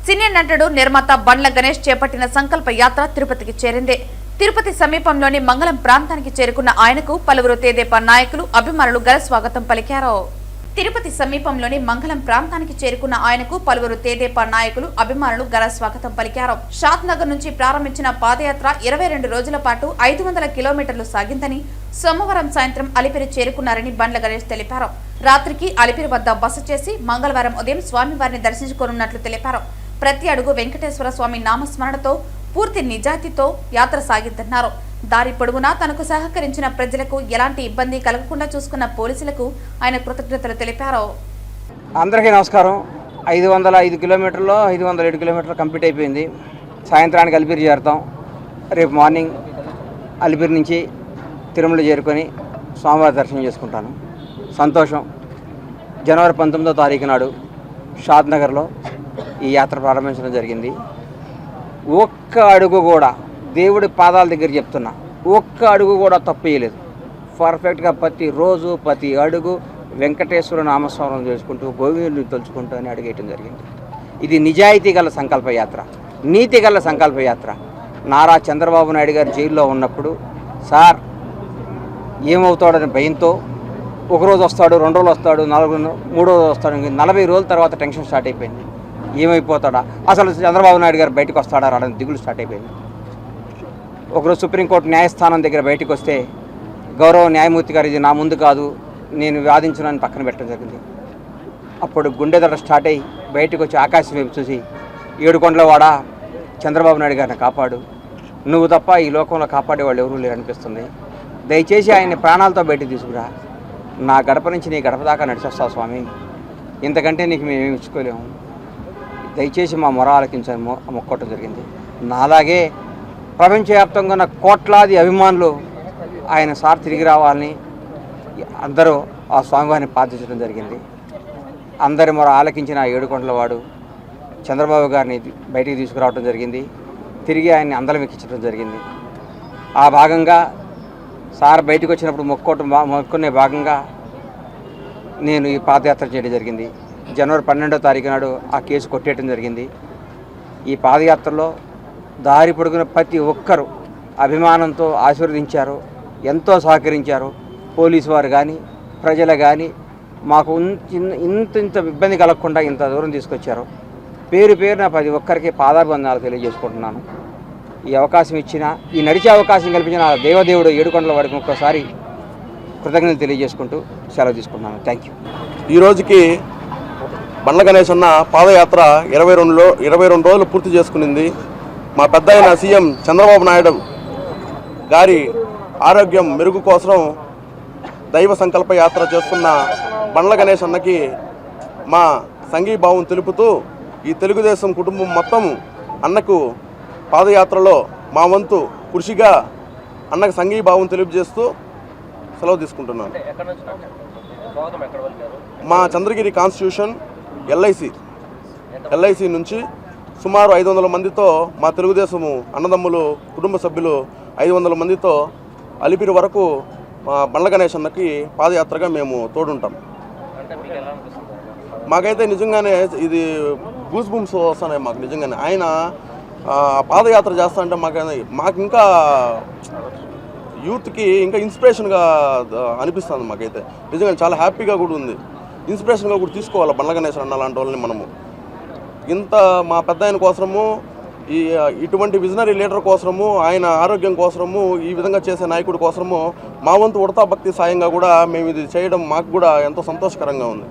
Senior నటుడు నిర్మాత బండ్ల గణేష్ చేపట్టిన సంకల్ప యాత్ర తిరుపతికి చేరింది. తిరుపతి సమీపంలోని మంగళం ప్రాంతానికి చేరుకున్న ఆయనకు పలువురు తెదేపా నాయకులు, అభిమానులు ఘన స్వాగతం పలికారు. తిరుపతి సమీపంలోని మంగళం ప్రాంతానికి చేరుకున్న ఆయనకు పలువురు తెదేపా నాయకులు, అభిమానులు ఘన స్వాగతం పలికారు. షాద్ నగర్ నుంచి ప్రారంభించిన పాదయాత్ర 22 రోజుల పాటు 500 కిలోమీటర్లు సాగిందని, సోమవారం సాయంత్రం అలిపిరి చేరుకున్నారని బండ్ల గణేష్ తెలిపారు. రాత్రికి అలిపిరి వద్ద బస చేసి మంగళవారం ఉదయం స్వామివారిని దర్శించుకోనున్నట్లు తెలిపారు. ప్రతి అడుగు వెంకటేశ్వర స్వామి నామస్మరణతో, పూర్తి నిజాయితీతో యాత్ర సాగిద్దన్నారు. దారి పొడవునా తనకు సహకరించిన ప్రజలకు ఎలాంటి ఇబ్బంది కలగకుండా చూసుకున్న పోలీసులకు ఆయన కృతజ్ఞతలు తెలిపారు. అందరికీ నమస్కారం. 505 కిలోమీటర్లో 507 కిలోమీటర్లు కంప్లీట్ అయిపోయింది. సాయంత్రానికి అలిపిరి చేరుతాం. రేపు మార్నింగ్ అలిపిరి నుంచి తిరుమల చేరుకొని స్వామివారి దర్శనం చేసుకుంటాను. సంతోషం. జనవరి 19వ తారీఖు నాడు షాద్ నగర్లో ఈ యాత్ర ప్రారంభించడం జరిగింది. ఒక్క అడుగు కూడా దేవుడి పాదాల దగ్గర చెప్తున్నా, ఒక్క అడుగు కూడా తప్పు చేయలేదు. పర్ఫెక్ట్గా ప్రతి రోజు ప్రతి అడుగు వెంకటేశ్వర నామస్మరణం చేసుకుంటూ, గోవిందుని తలుచుకుంటూ అని అడిగేయటం జరిగింది. ఇది నిజాయితీ గల సంకల్ప యాత్ర, నీతి గల సంకల్ప యాత్ర. నారా చంద్రబాబు నాయుడు గారు జైల్లో ఉన్నప్పుడు సార్ ఏమవుతాడని భయంతో ఒకరోజు వస్తాడు, 2 రోజులు వస్తాడు, 4 3 రోజులు వస్తాడు, 40 రోజుల తర్వాత టెన్షన్ స్టార్ట్ అయిపోయింది. ఏమైపోతాడా, అసలు చంద్రబాబు నాయుడు గారు బయటకు వస్తాడా రావడానికి దిగులు స్టార్ట్ అయిపోయింది. ఒకరోజు సుప్రీంకోర్టు న్యాయస్థానం దగ్గర బయటకు వస్తే గౌరవ న్యాయమూర్తి గారు ఇది నా ముందు కాదు, నేను వాదించడానికి పక్కన పెట్టడం జరిగింది. అప్పుడు గుండెదడ స్టార్ట్ అయ్యి బయటకు వచ్చి ఆకాశం వైపు చూసి, ఏడుకొండలవాడ చంద్రబాబు నాయుడు గారిని కాపాడు, నువ్వు తప్ప ఈ లోకంలో కాపాడేవాళ్ళు ఎవరూ లేరు అనిపిస్తుంది. దయచేసి ఆయన్ని ప్రాణాలతో బయటకు తీసుకురా, నా గడప నుంచి నీ గడప దాకా నడిచొస్తావు స్వామి, ఇంతకంటే నీకు మేము ఇచ్చుకోలేము, దయచేసి మా మొర ఆలకించని మొక్కటం జరిగింది. నాలాగే ప్రపంచవ్యాప్తంగా ఉన్న కోట్లాది అభిమానులు ఆయన సార్ తిరిగి రావాలని అందరూ ఆ స్వామివారిని ప్రార్థించడం జరిగింది. అందరి మొర ఆలకించిన ఆ ఏడుకొండలవాడు చంద్రబాబు గారిని బయటికి తీసుకురావడం జరిగింది. తిరిగి ఆయన్ని అందలం ఎక్కించడం జరిగింది. ఆ భాగంగా సార్ బయటకు వచ్చినప్పుడు మొక్కుకునే భాగంగా నేను ఈ పాదయాత్ర చేయడం జరిగింది. జనవరి 12వ తారీఖు నాడు ఆ కేసు కొట్టేయడం జరిగింది. ఈ పాదయాత్రలో దారి పొడుగున ప్రతి ఒక్కరూ అభిమానంతో ఆశీర్వదించారు, ఎంతో సహకరించారు. పోలీసు వారు కానీ, ప్రజలు కానీ మాకు ఇంత ఇబ్బంది కలగకుండా ఇంత దూరం తీసుకొచ్చారు. పేరు పేరున ప్రతి ఒక్కరికి పాదాభివందనాలు తెలియజేసుకుంటున్నాను. ఈ అవకాశం ఇచ్చిన, ఈ నడిచే అవకాశం కల్పించిన దేవదేవుడు ఏడుకొండల వాడికి ఒక్కసారి కృతజ్ఞతలు తెలియజేసుకుంటూ సెలవు తీసుకుంటున్నాను. Thank you. ఈ రోజుకి బండ్ల గణేష్ అన్న పాదయాత్ర 22 రోజులు పూర్తి చేసుకునింది. మా పెద్ద అయిన సీఎం చంద్రబాబు నాయుడు గారి ఆరోగ్యం మెరుగు కోసం దైవ సంకల్ప యాత్ర చేస్తున్న బండ్ల గణేష్ అన్నకి మా సంఘీభావం తెలుపుతూ ఈ తెలుగుదేశం కుటుంబం మొత్తం అన్నకు పాదయాత్రలో మా వంతు కృషిగా అన్నకు సంఘీభావం తెలియజేస్తూ సెలవు తీసుకుంటున్నాను. మా చంద్రగిరి కాన్స్టిట్యూషన్ ఎల్ఐసి నుంచి సుమారు 500 మందితో మా తెలుగుదేశము అన్నదమ్ములు కుటుంబ సభ్యులు 500 మందితో అలిపిరి వరకు మా బండ్ల గణేష్ అన్నకి పాదయాత్రగా మేము తోడుంటాం. మాకైతే నిజంగానే ఇది గూస్ బంప్స్ వస్తున్నాయి. మాకు నిజంగానే ఆయన పాదయాత్ర చేస్తా అంటే మాకు ఇంకా యూత్కి ఇంకా ఇన్స్పిరేషన్గా అనిపిస్తుంది. మాకైతే నిజంగా చాలా హ్యాపీగా కూడా ఉంది. ఇన్స్పిరేషన్గా కూడా తీసుకోవాలి బండ్ల గణేష్ అన్న లాంటి వాళ్ళని మనము. ఇంత మా పెద్ద ఆయన కోసము, ఇటువంటి విజనరీ లీడర్ కోసము, ఆయన ఆరోగ్యం కోసము, ఈ విధంగా చేసే నాయకుడి కోసము మా వంతు ఉడతా భక్తి సాయంగా కూడా మేము ఇది చేయడం మాకు కూడా ఎంతో సంతోషకరంగా ఉంది.